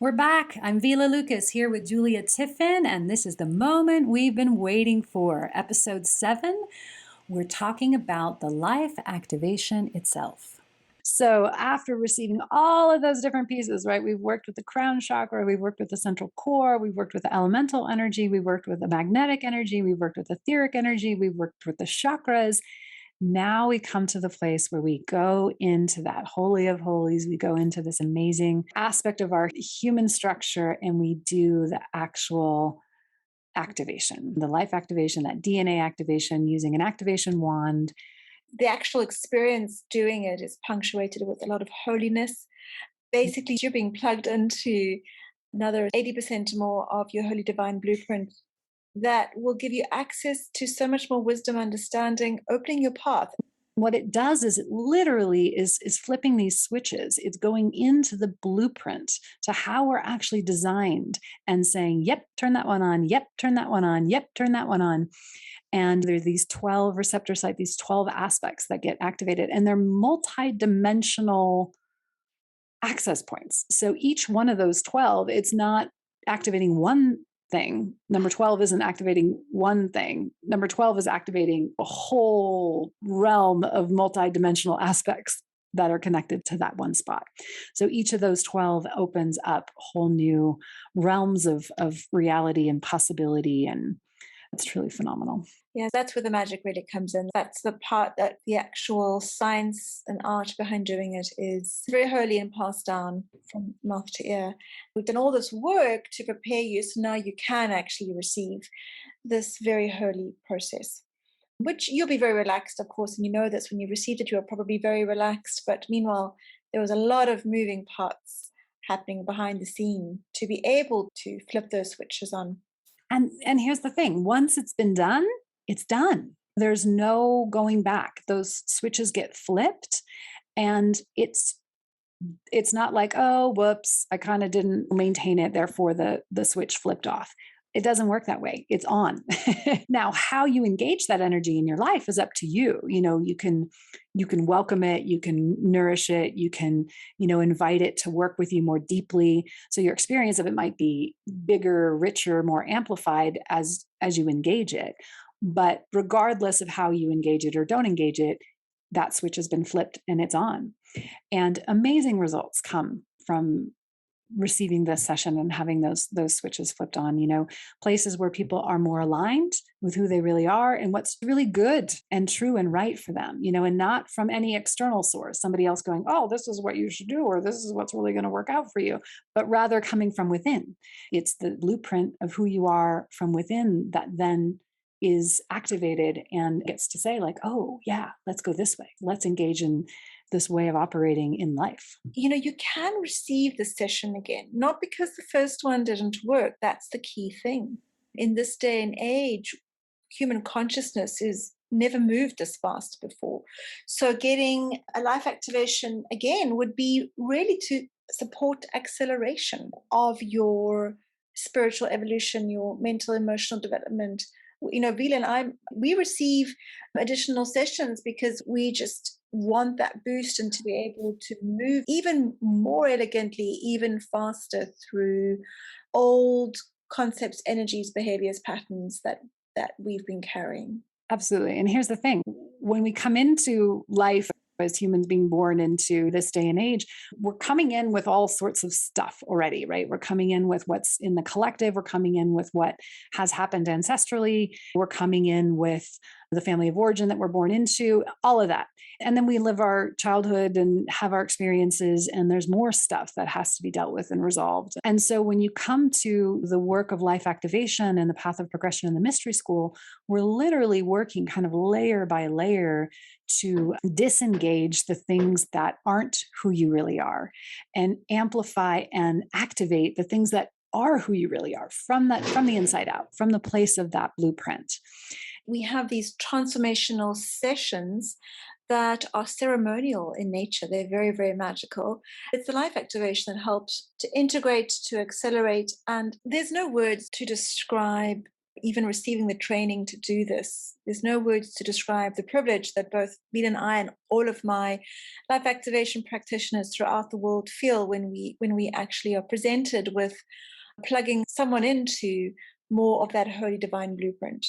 We're back. I'm Vila Loukas here with Tiffin, and this is the moment we've been waiting for. Episode 7, we're talking about the life activation itself. So after receiving all of those different pieces, right, we've worked with the crown chakra, we've worked with the central core, we've worked with the elemental energy, we've worked with the magnetic energy, we've worked with etheric energy, we've worked with the chakras. Now we come to the place where we go into that holy of holies. We go into this amazing aspect of our human structure and we do the actual activation, the life activation, that DNA activation using an activation wand. The actual experience doing it is punctuated with a lot of holiness. Basically, you're being plugged into another 80% more of your holy divine blueprint that will give you access to so much more wisdom, understanding, opening your path. What it does is it literally is flipping these switches. It's going into the blueprint to how we're actually designed and saying, yep, turn that one on. Yep, turn that one on. Yep, turn that one on. And there are these 12 receptor sites, these 12 aspects that get activated, and they're multi-dimensional access points. So each one of those 12, it's not activating one thing. Number 12 isn't activating one thing. Number 12 is activating a whole realm of multidimensional aspects that are connected to that one spot. So each of those 12 opens up whole new realms of reality and possibility. And it's truly phenomenal. Yeah, that's where the magic really comes in. That's the part that the actual science and art behind doing it is very holy and passed down from mouth to ear. We've done all this work to prepare you, so now you can actually receive this very holy process, which you'll be very relaxed, of course, and you know this when you received it, you're probably very relaxed. But meanwhile, there was a lot of moving parts happening behind the scene to be able to flip those switches on. And here's the thing, once it's been done, it's done. There's no going back. Those switches get flipped and it's not like, oh, whoops, I kind of didn't maintain it, therefore the switch flipped off. It doesn't work that way. It's on. Now, how you engage that energy in your life is up to you. You know, you can welcome it, you can nourish it, you can, invite it to work with you more deeply. So your experience of it might be bigger, richer, more amplified as you engage it. But regardless of how you engage it or don't engage it, that switch has been flipped and it's on. And amazing results come from receiving this session and having those switches flipped on, places where people are more aligned with who they really are and what's really good and true and right for them, and not from any external source, somebody else going, oh, this is what you should do, or this is what's really going to work out for you, but rather coming from within. It's the blueprint of who you are from within that then is activated and gets to say like, oh yeah, let's go this way. Let's engage in this way of operating in life. You can receive the session again, not because the first one didn't work. That's the key thing. In this day and age, human consciousness is never moved this fast before. So getting a life activation again would be really to support acceleration of your spiritual evolution, your mental, emotional development. Vila and I, we receive additional sessions because we just want that boost and to be able to move even more elegantly, even faster through old concepts, energies, behaviors, patterns that we've been carrying. Absolutely. And here's the thing, when we come into life as humans being born into this day and age, we're coming in with all sorts of stuff already, right? We're coming in with what's in the collective. We're coming in with what has happened ancestrally. We're coming in with the family of origin that we're born into, all of that. And then we live our childhood and have our experiences, and there's more stuff that has to be dealt with and resolved. And so when you come to the work of life activation and the path of progression in the mystery school, we're literally working kind of layer by layer to disengage the things that aren't who you really are and amplify and activate the things that are who you really are from the inside out, from the place of that blueprint. We have these transformational sessions that are ceremonial in nature. They're very, very magical. It's the life activation that helps to integrate, to accelerate, and there's no words to describe even receiving the training to do this. There's no words to describe the privilege that both Vila and I and all of my life activation practitioners throughout the world feel when we actually are presented with plugging someone into more of that holy divine blueprint.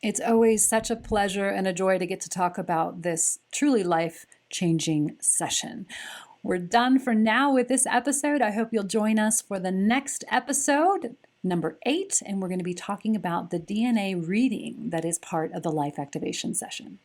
It's always such a pleasure and a joy to get to talk about this truly life-changing session. We're done for now with this episode. I hope you'll join us for the next episode, number 8, and we're going to be talking about the DNA reading that is part of the life activation session.